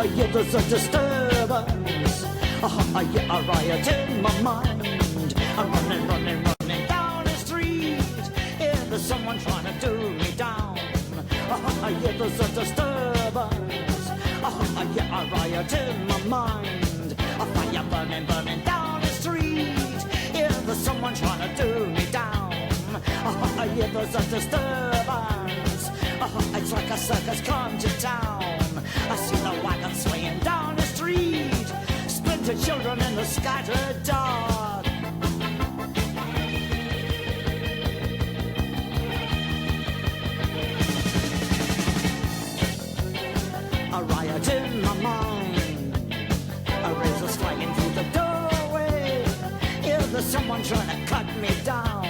Yeah, there's a disturbance. Yeah, a riot in my mind. I'm running down the street. Yeah, there's someone trying to do me down. Yeah, there's a disturbance. Yeah, a riot in my mind. A fire burning down the street. Yeah, there's someone trying to do me down. Yeah, there's a disturbance. It's like a circus come to town. I see the wagon swinging down the street. Splintered children in the scattered dark. A riot in my mind. A razor's flying through the doorway. Yeah, there's someone trying to cut me down.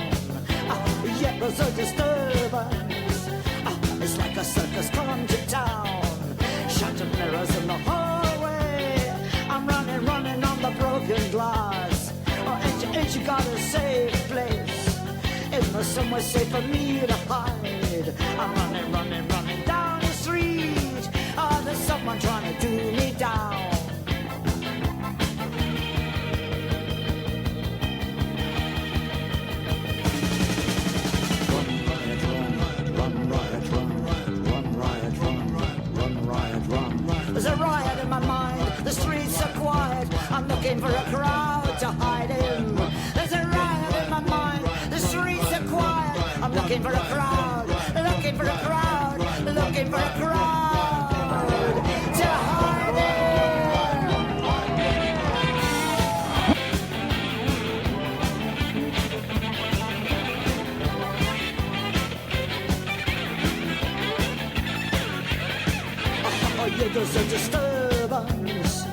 Yeah, there's a disturbance. It's like a circus come to town. Shattered mirrors in the hallway. I'm running on the broken glass. Ain't you got a safe place? Is there somewhere safe for me to hide? I'm running down the street. There's someone trying to do me down. There's a riot in my mind, the streets are quiet. I'm looking for a crowd to hide in. There's a riot in my mind, the streets are quiet. I'm looking for a crowd, looking for a crowd, looking for a crowd to hide yeah, there's a disturbance.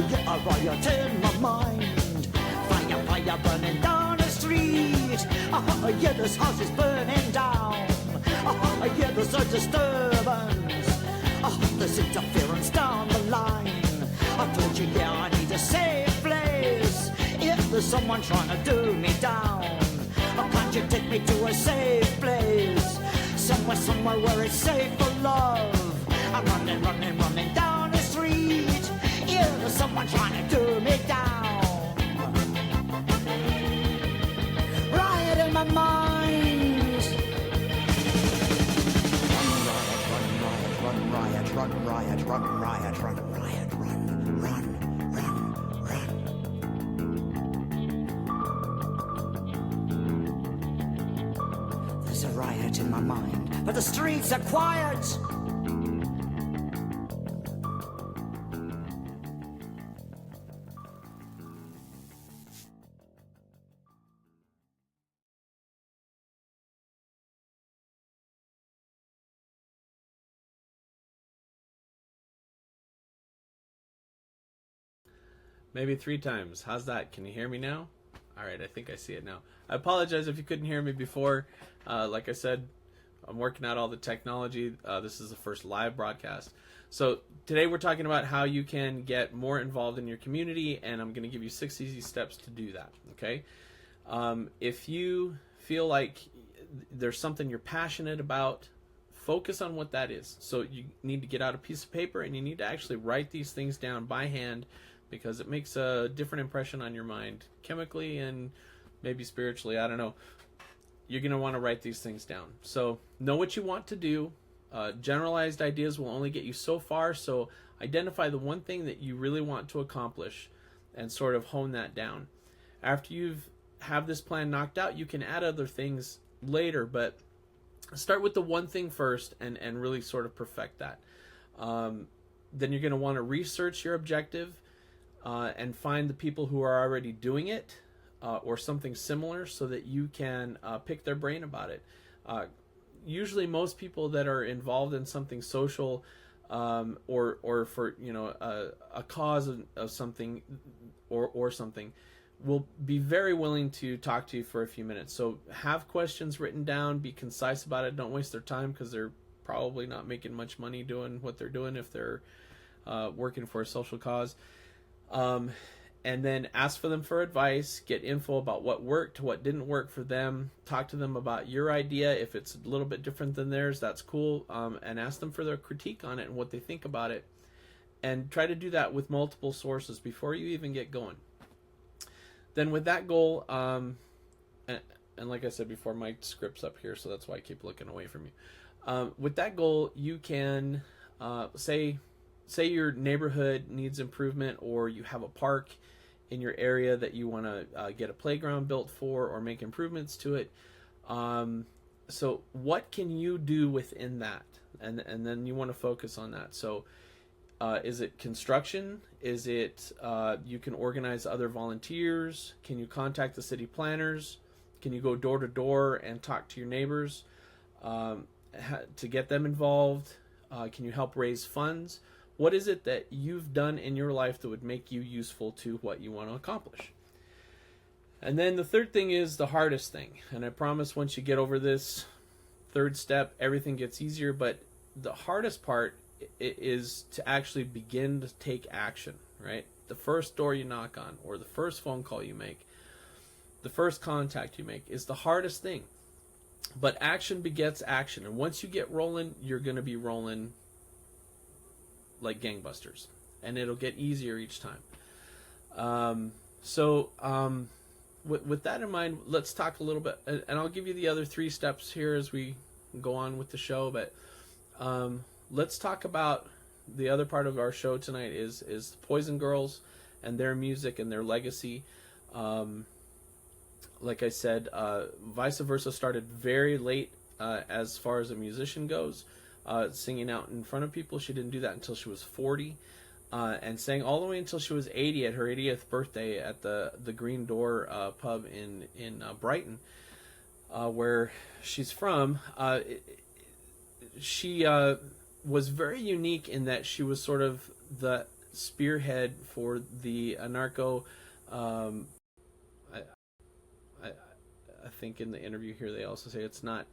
Yeah, a riot in my mind. Fire burning down the street. Yeah, this house is burning down. Yeah, there's a disturbance. There's interference down the line. I told you, yeah, I need a safe place. Yeah, there's someone trying to do me down. Can't you take me to a safe place? Somewhere where it's safe for love. I'm running down the street. Yeah, there's someone trying to do me down. Riot in my mind. Run riot, run riot, run riot, run riot, run. There's a riot in my mind, but the streets are quiet. Maybe 3 times. How's that? Can you hear me now? All right, I think I see it now. I apologize if you couldn't hear me before. Like I said, I'm working out all the technology. This is the first live broadcast. So today we're talking about how you can get more involved in your community, and I'm going to give you 6 easy steps to do that, okay? If you feel like there's something you're passionate about, focus on what that is. So you need to get out a piece of paper, and you need to actually write these things down by hand, because it makes a different impression on your mind, chemically and maybe spiritually, I don't know. You're going to want to write these things down. So know what you want to do. Generalized ideas will only get you so far, so identify the one thing that you really want to accomplish and sort of hone that down. After you've have this plan knocked out, you can add other things later, but start with the one thing first and really sort of perfect that. Then you're going to want to research your objective and find the people who are already doing it or something similar, so that you can pick their brain about it. Usually most people that are involved in something social or for a cause of something or something will be very willing to talk to you for a few minutes. So have questions written down, be concise about it, don't waste their time, because they're probably not making much money doing what they're doing if they're working for a social cause. And then ask for them for advice, get info about what worked, what didn't work for them, talk to them about your idea. If it's a little bit different than theirs, that's cool, and ask them for their critique on it and what they think about it. and try to do that with multiple sources before you even get going. Then with that goal, and like I said before, my script's up here, so that's why I keep looking away from you. With that goal, you can say your neighborhood needs improvement, or you have a park in your area that you want to get a playground built for or make improvements to it. So what can you do within that? And then you want to focus on that. So is it construction? Is it you can organize other volunteers? Can you contact the city planners? Can you go door to door and talk to your neighbors to get them involved? Can you help raise funds? What is it that you've done in your life that would make you useful to what you want to accomplish? And then the third thing is the hardest thing. And I promise once you get over this third step, everything gets easier. But the hardest part is to actually begin to take action, right? The first door you knock on, or the first phone call you make, the first contact you make is the hardest thing. But action begets action. And once you get rolling, you're going to be rolling like gangbusters. And it'll get easier each time. With that in mind, let's talk a little bit. And I'll give you the other 3 steps here as we go on with the show. But let's talk about the other part of our show tonight is Poison Girls and their music and their legacy. Like I said, Vice Versa started very late as far as a musician goes, singing out in front of people. She didn't do that until she was 40, and sang all the way until she was 80 at her 80th birthday at the Green Door pub in Brighton, where she's from. She was very unique in that she was sort of the spearhead for the anarcho. I think in the interview here they also say it's not,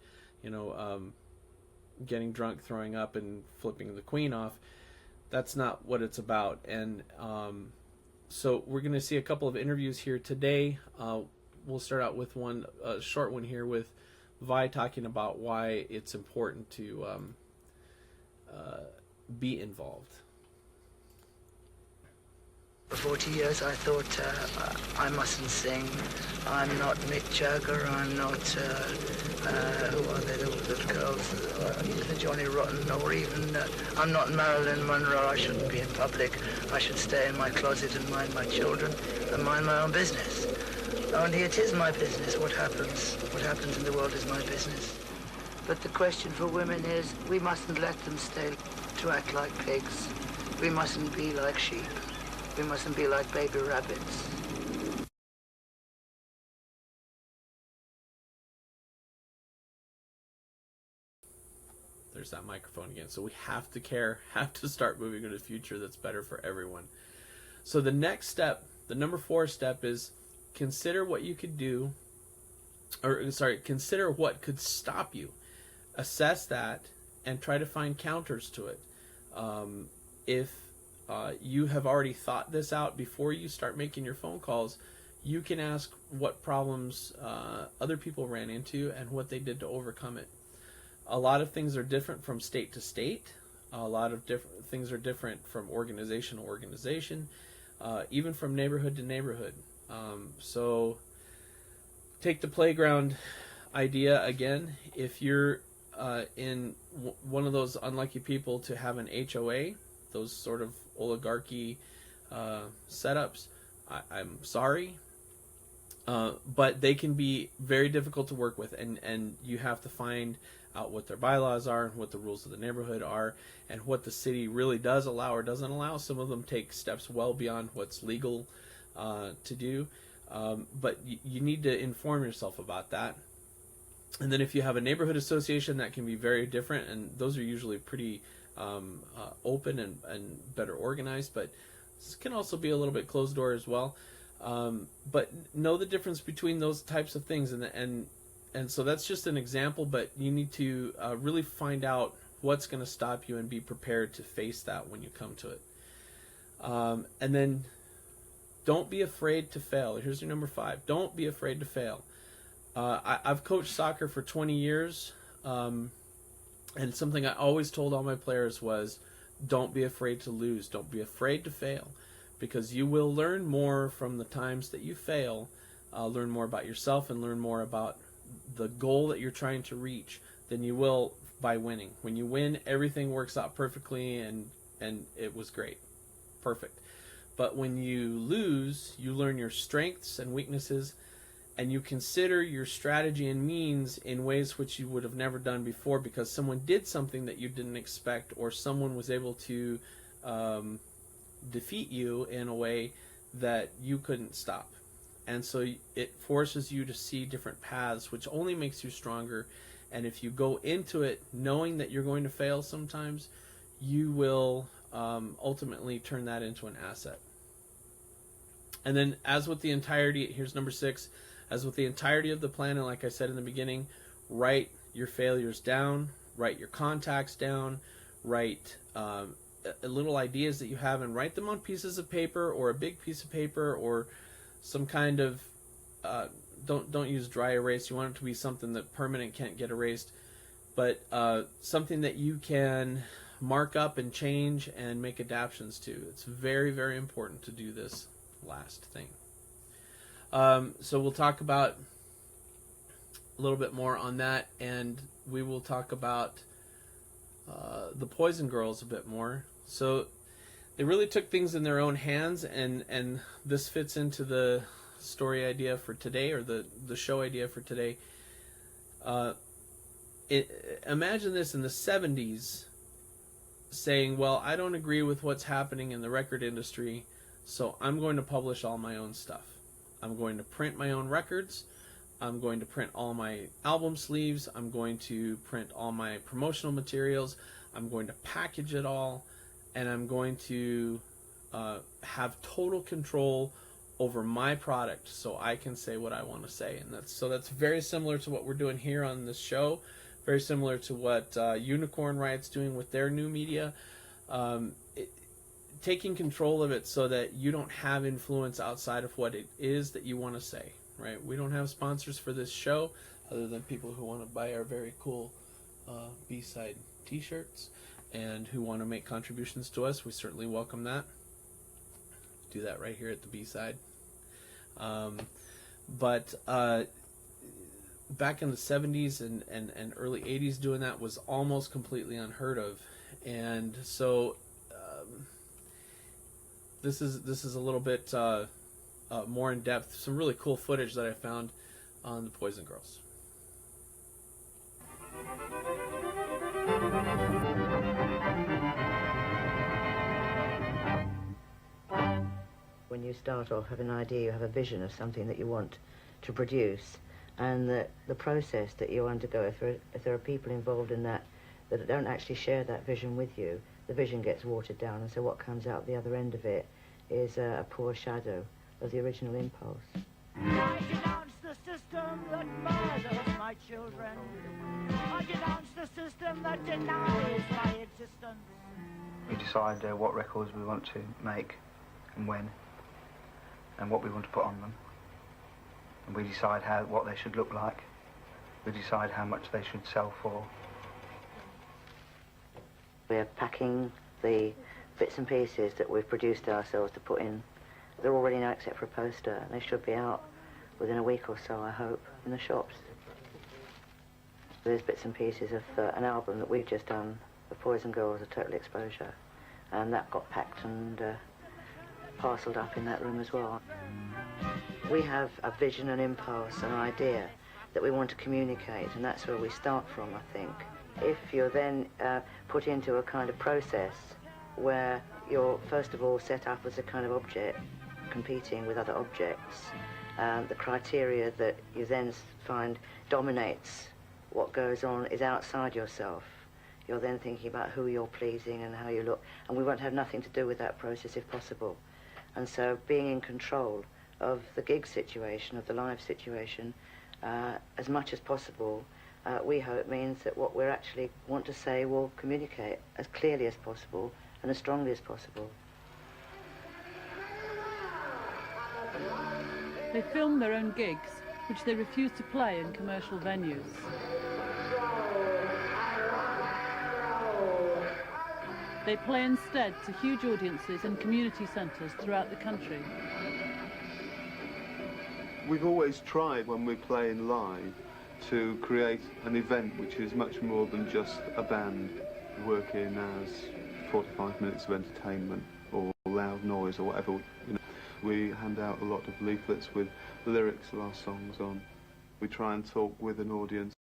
getting drunk, throwing up, and flipping the queen off. That's not what it's about. And so we're going to see a couple of interviews here today. We'll start out with a short one here with Vi talking about why it's important to be involved. For 40 years I thought I mustn't sing. I'm not Mick Jagger, I'm not, who are they, the girls, either Johnny Rotten or even, I'm not Marilyn Monroe. I shouldn't be in public. I should stay in my closet and mind my children and mind my own business. Only it is my business. What happens in the world is my business. But the question for women is, we mustn't let them stay to act like pigs. We mustn't be like sheep. We mustn't be like baby rabbits. There's that microphone again. So we have to start moving in a future that's better for everyone. So the next step, the number 4 step, is consider what you could do, consider what could stop you. Assess that and try to find counters to it. If you have already thought this out before you start making your phone calls, you can ask what problems other people ran into and what they did to overcome it. A lot of things are different from state to state. A lot of different things are different from organization to organization, even from neighborhood to neighborhood. So take the playground idea again. If you're in one of those unlucky people to have an HOA, those sort of oligarchy setups, I'm sorry, but they can be very difficult to work with, and you have to find out what their bylaws are and what the rules of the neighborhood are and what the city really does allow or doesn't allow. Some of them take steps well beyond what's legal to do, but you need to inform yourself about that. And then if you have a neighborhood association, that can be very different, and those are usually pretty open and better organized, but this can also be a little bit closed door as well. But know the difference between those types of things, and so that's just an example, but you need to really find out what's going to stop you and be prepared to face that when you come to it. And then don't be afraid to fail. Here's your number 5. Don't be afraid to fail. I've coached soccer for 20 years, and something I always told all my players was, don't be afraid to lose. Don't be afraid to fail, because you will learn more from the times that you fail, learn more about yourself and learn more about the goal that you're trying to reach than you will by winning. When you win, everything works out perfectly and it was great. Perfect. But when you lose, you learn your strengths and weaknesses, and you consider your strategy and means in ways which you would have never done before, because someone did something that you didn't expect, or someone was able to defeat you in a way that you couldn't stop. And so it forces you to see different paths, which only makes you stronger. And if you go into it knowing that you're going to fail sometimes, you will ultimately turn that into an asset. And then, as with the entirety, here's number 6, as with the entirety of the plan, and like I said in the beginning, write your failures down, write your contacts down, write little ideas that you have, and write them on pieces of paper, or a big piece of paper, or some kind of, don't use dry erase. You want it to be something that permanent, can't get erased, but something that you can mark up and change and make adaptations to. It's very, very important to do this last thing. So we'll talk about a little bit more on that, and we will talk about the Poison Girls a bit more. So they really took things in their own hands, and this fits into the story idea for today, or the show idea for today. Imagine this in the 70s, saying, well, I don't agree with what's happening in the record industry, so I'm going to publish all my own stuff. I'm going to print my own records. I'm going to print all my album sleeves. I'm going to print all my promotional materials. I'm going to package it all, and I'm going to have total control over my product, so I can say what I want to say. And that's very similar to what we're doing here on this show. Very similar to what Unicorn Riot's doing with their new media. Taking control of it so that you don't have influence outside of what it is that you want to say, right? We don't have sponsors for this show other than people who want to buy our very cool B-side t-shirts and who want to make contributions to us. We certainly welcome that. Do that right here at the B-side. But back in the 70s and early 80s, doing that was almost completely unheard of. And so this is a little bit more in depth. Some really cool footage that I found on the Poison Girls. When you start off, have an idea, you have a vision of something that you want to produce, and the process that you undergo, if there are people involved in that don't actually share that vision with you, the vision gets watered down, and so what comes out the other end of it is a poor shadow of the original impulse. I denounce the system that murders my children. I denounce the system that denies my existence. We decide what records we want to make and when, and what we want to put on them. And we decide what they should look like. We decide how much they should sell for. We're packing the bits and pieces that we've produced ourselves to put in. They're already now except for a poster, and they should be out within a week or so, I hope, in the shops. There's bits and pieces of an album that we've just done, The Poison Girls, A Total Exposure, and that got packed and parcelled up in that room as well. We have a vision, an impulse, an idea that we want to communicate, and that's where we start from, I think. If you're then put into a kind of process where you're first of all set up as a kind of object, competing with other objects, the criteria that you then find dominates what goes on is outside yourself. You're then thinking about who you're pleasing and how you look, and we want to have nothing to do with that process if possible. And so being in control of the gig situation, of the live situation, as much as possible, we hope means that what we actually want to say will communicate as clearly as possible and as strongly as possible. They film their own gigs, which they refuse to play in commercial venues. They play instead to huge audiences in community centres throughout the country. We've always tried, when we're playing live, to create an event which is much more than just a band working as 45 minutes of entertainment or loud noise or whatever. You know, we hand out a lot of leaflets with the lyrics of our songs on. We try and talk with an audience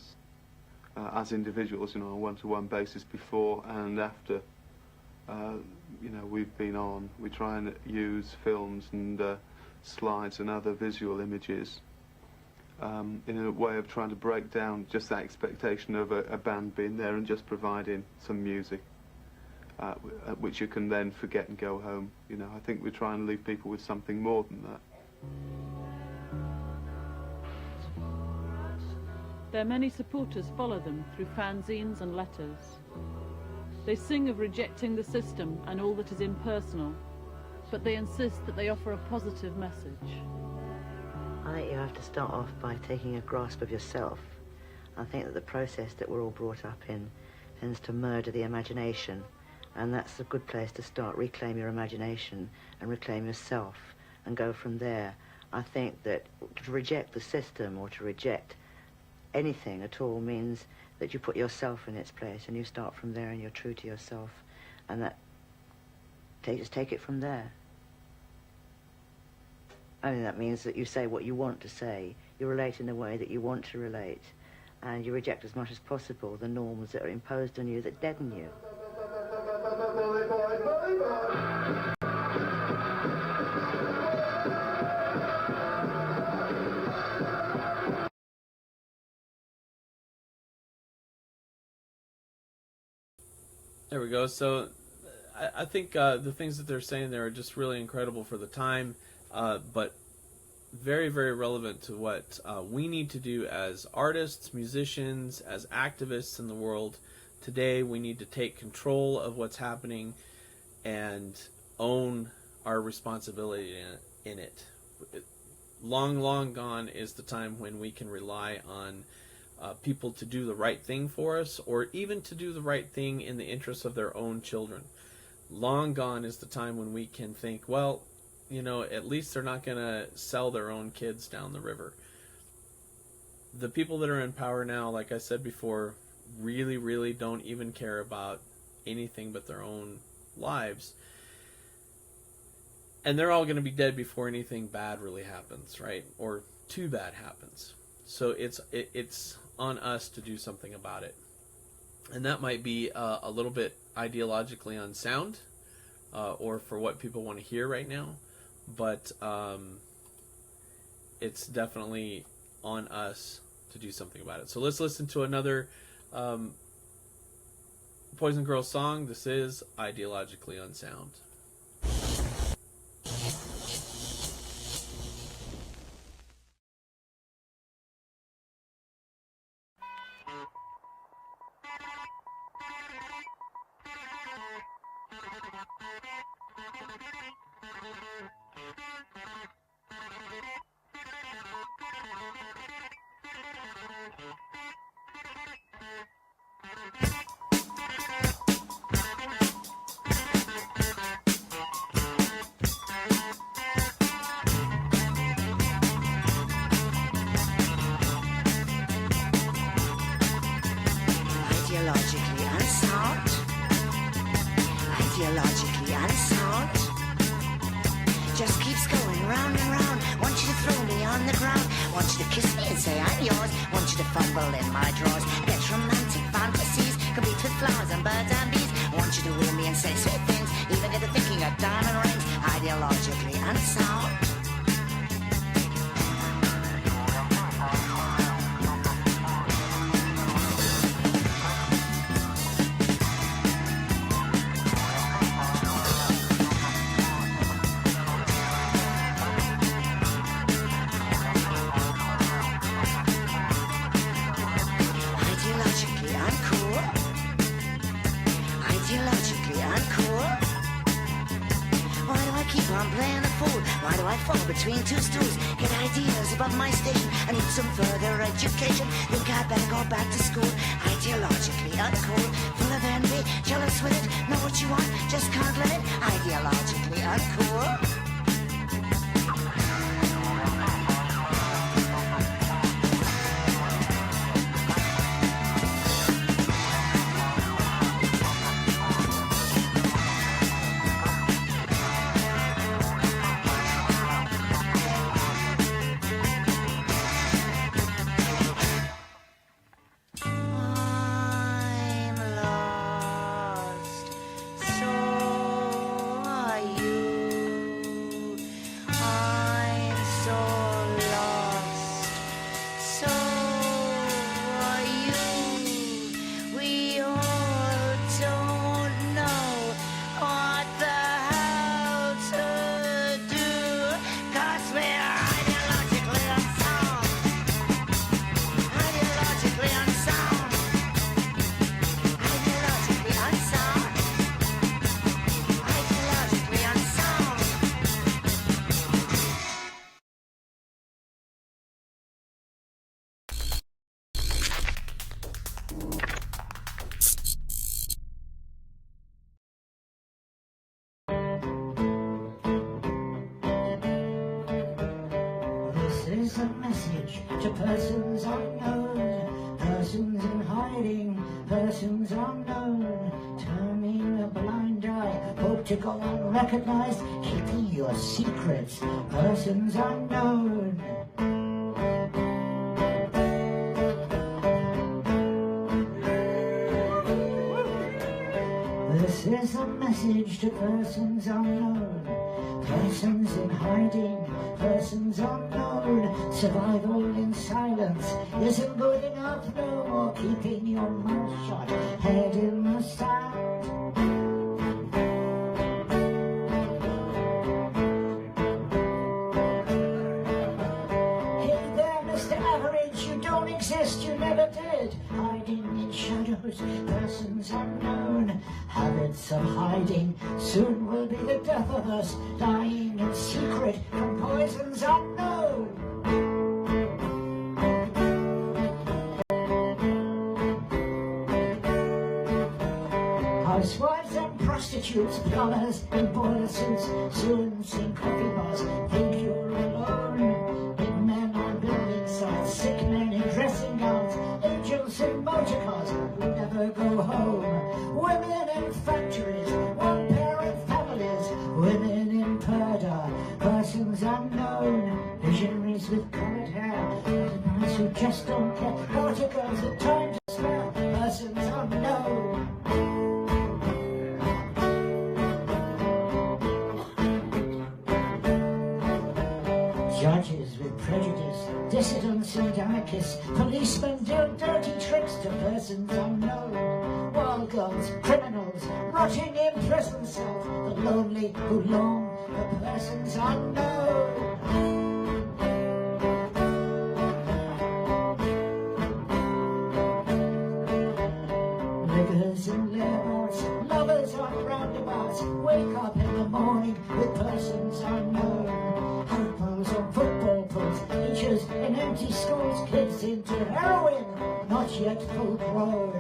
as individuals, you know, on a one-to-one basis before and after. You know, we've been on. We try and use films and slides and other visual images in a way of trying to break down just that expectation of a band being there and just providing some music, which you can then forget and go home. You know, I think we try and leave people with something more than that. Their many supporters follow them through fanzines and letters. They sing of rejecting the system and all that is impersonal, but they insist that they offer a positive message. I think you have to start off by taking a grasp of yourself. I think that the process that we're all brought up in tends to murder the imagination, and that's a good place to start. Reclaim your imagination and reclaim yourself and go from there. I think that to reject the system or to reject anything at all means that you put yourself in its place and you start from there and you're true to yourself, and that just take it from there. I mean, that means that you say what you want to say, you relate in the way that you want to relate, and you reject as much as possible the norms that are imposed on you that deaden you. There we go. So I think the things that they're saying there are just really incredible for the time, but very, very relevant to what we need to do as artists, musicians, as activists in the world. Today we need to take control of what's happening and own our responsibility in it. Long, long gone is the time when we can rely on people to do the right thing for us, or even to do the right thing in the interests of their own children. Long gone is the time when we can think, well, you know, at least they're not going to sell their own kids down the river. The people that are in power now, like I said before, really, really don't even care about anything but their own lives. And they're all going to be dead before anything bad really happens, right? Or too bad happens. So it's on us to do something about it. And that might be a little bit ideologically unsound, or for what people want to hear right now, but it's definitely on us to do something about it. So let's listen to another Poison Girls song. This is Ideologically Unsound. Ideologically unsound. Ideologically unsound. Just keeps going round and round. Want you to throw me on the ground. Want you to kiss me and say I'm yours. Want you to fumble in my drawers. Get romantic fantasies, complete with flowers and birds and bees. Want you to woo me and say sweet things, even get to thinking of diamond rings. Ideologically unsound. Between two stools, get ideas about my station. I need some further education. Think I better go back to school. Ideologically uncool, full of envy, jealous with it. Know what what you want, just can't let it. Ideologically uncool. This is a message to persons unknown, persons in hiding, persons unknown, turning a blind eye, hope to go unrecognized, keeping your secrets, persons unknown. This is a message to persons unknown, persons in hiding, persons unknown. Survival in silence isn't good enough no more. Keeping your mouth shut, head in the sand. Hey there, Mr. Average, you don't exist, you never did. Hiding in shadows, persons unknown. Habits of hiding soon will be the death of us, dying in secret from poisons unknown. Housewives and prostitutes, plumbers in boiler suits, soon sing coffee bars, think you're alone. Big men on building sites, sick men in dressing gowns, angels in motor cars who never go home. Women in factories, one-parent families, women in purdah, persons unknown. Visionaries with coloured hair, visionaries who just don't care. Water girls with time to spare, persons unknown. Judges with prejudice, dissidents and anarchists, policemen do dirty tricks to persons unknown. Wild girls, criminals, rotting in prison cells, the lonely who long for persons unknown. Riggers in lairboats, lovers on roundabouts, wake up in the morning with persons unknown. Handballs on football pools, teachers in empty schools, kids into heroin, not yet full grown.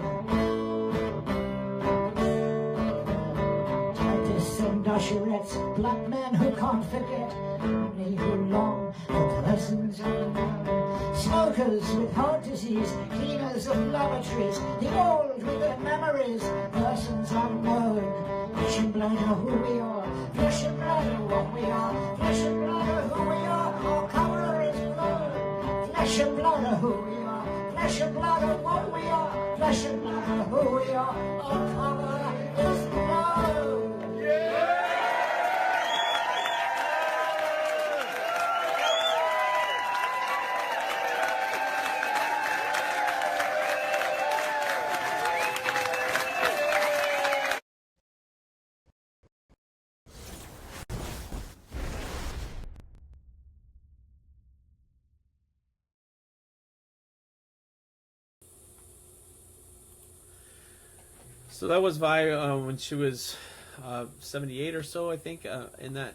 Typists and usherettes, black men who can't forget, only who long for persons unknown. Smokers with heart disease, cleaners of lavatories, the old with their memories, persons unknown. Flesh and blood are who we are, flesh and blood are what we are, flesh and blood are who we are, our colour is blood. Flesh and blood are who we are, flesh and blood are what we are, flesh and blood are who we are, our colour is blood. So that was Vi when she was 78 or so, I think, in that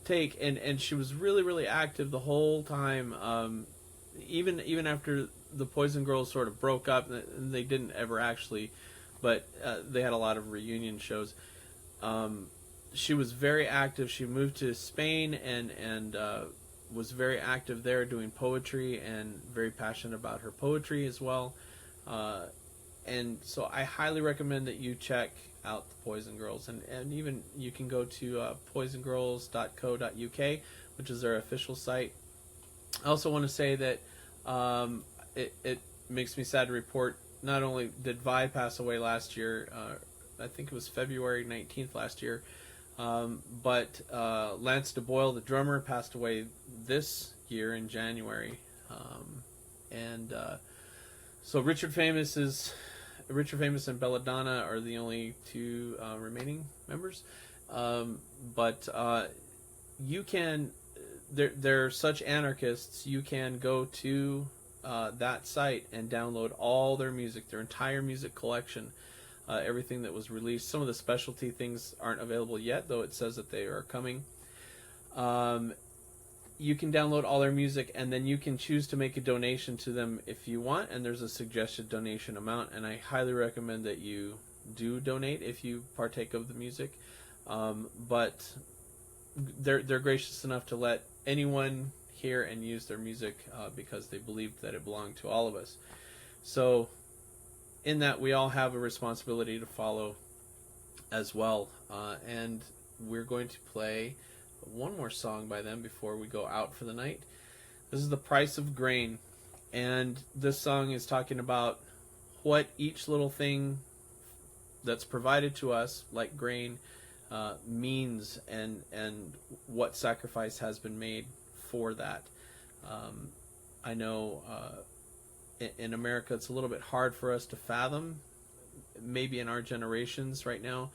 take, and she was really active the whole time. Even after the Poison Girls sort of broke up and they didn't ever actually but they had a lot of reunion shows. She was very active. She moved to Spain and was very active there doing poetry and very passionate about her poetry as well. And so I highly recommend that you check out the Poison Girls, and even you can go to poisongirls.co.uk, which is their official site. I also want to say that it makes me sad to report, not only did Vi pass away last year, I think it was February 19th last year, but Lance DeBoyle, the drummer, passed away this year in January. So Richard Famous and Belladonna are the only two remaining members. But you can, they're such anarchists, you can go to that site and download all their music, their entire music collection, everything that was released. Some of the specialty things aren't available yet, though it says that they are coming. You can download all their music, and then you can choose to make a donation to them if you want, and there's a suggested donation amount, and I highly recommend that you do donate if you partake of the music. But they're gracious enough to let anyone hear and use their music because they believed that it belonged to all of us. So in that, we all have a responsibility to follow as well. And we're going to play one more song by them before we go out for the night. This is The Price of Grain, and this song is talking about what each little thing that's provided to us, like grain, means, and what sacrifice has been made for that. I know in America it's a little bit hard for us to fathom, maybe in our generations right now,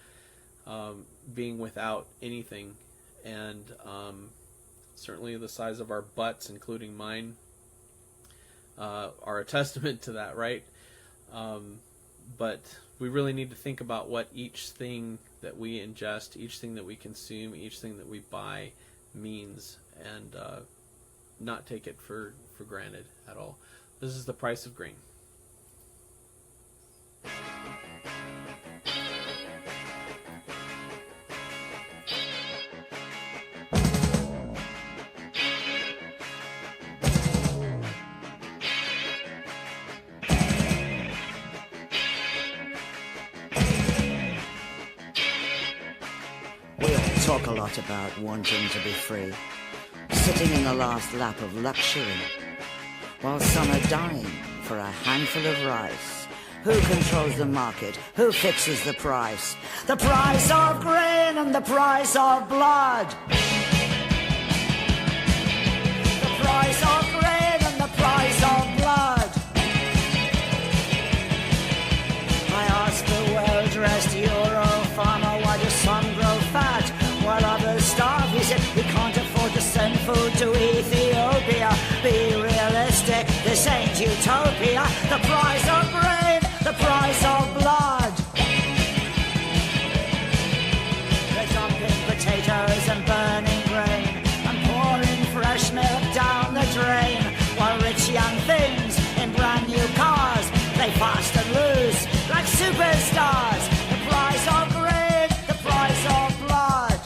being without anything. And certainly the size of our butts, including mine, are a testament to that, right? But we really need to think about what each thing that we ingest, each thing that we consume, each thing that we buy means, and not take it for granted at all. This is The Price of Grain. Talk a lot about wanting to be free, sitting in the last lap of luxury, while some are dying for a handful of rice. Who controls the market? Who fixes the price? The price of grain and the price of blood. The price of grain and the price of blood. I asked the well-dressed Euro farmer, why does some grow fat while others starve? He said, we can't afford to send food to Ethiopia. Be realistic, this ain't utopia. The price of grain, the price of blood. They're dumping potatoes and burning grain and pouring fresh milk down the drain, while rich young things in brand new cars play fast and loose like superstars. The price of grain, the price of blood.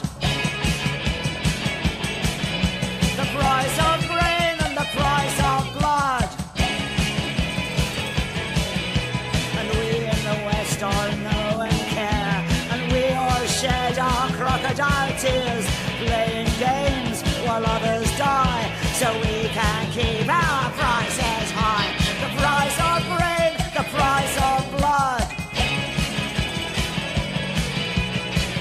The price of grain and the price of blood. And we in the West all know and care, and we all shed our crocodile tears, playing games while others die, so we can keep our prices high. The price of grain, the price of blood.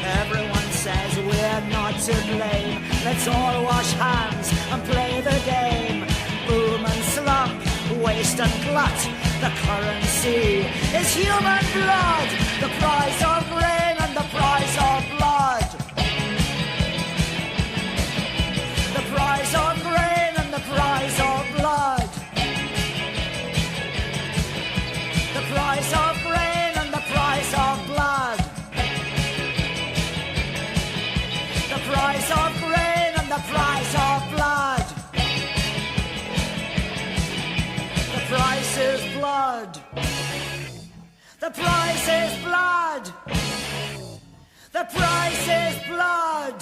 Everyone says we're not to blame. Let's all wash hands and play the game. Boom and slump, waste and glut. The currency is human blood. The price of grain and the price of blood. The price of grain and the price of blood. The price of grain and the price of blood. The price of grain and the price of blood. The price is blood. The price is blood. The price is blood.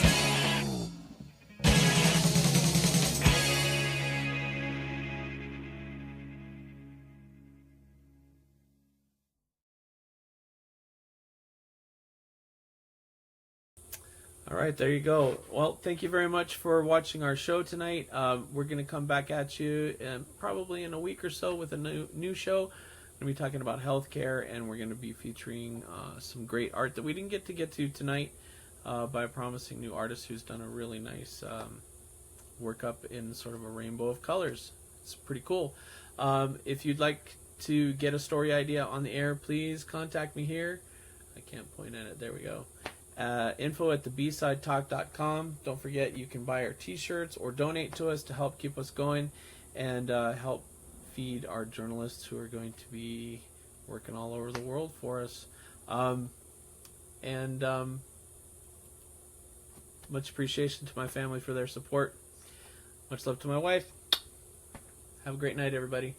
All right, there you go. Well, thank you very much for watching our show tonight. We're going to come back at you probably in a week or so with a new show. We're going to be talking about healthcare, and we're going to be featuring some great art that we didn't get to tonight by a promising new artist who's done a really nice work up in sort of a rainbow of colors. It's pretty cool. If you'd like to get a story idea on the air, please contact me here. I can't point at it. There we go. info@thebsidetalk.com. Don't forget, you can buy our t-shirts or donate to us to help keep us going and help feed our journalists who are going to be working all over the world for us. Much appreciation to my family for their support. Much love to my wife. Have a great night, everybody.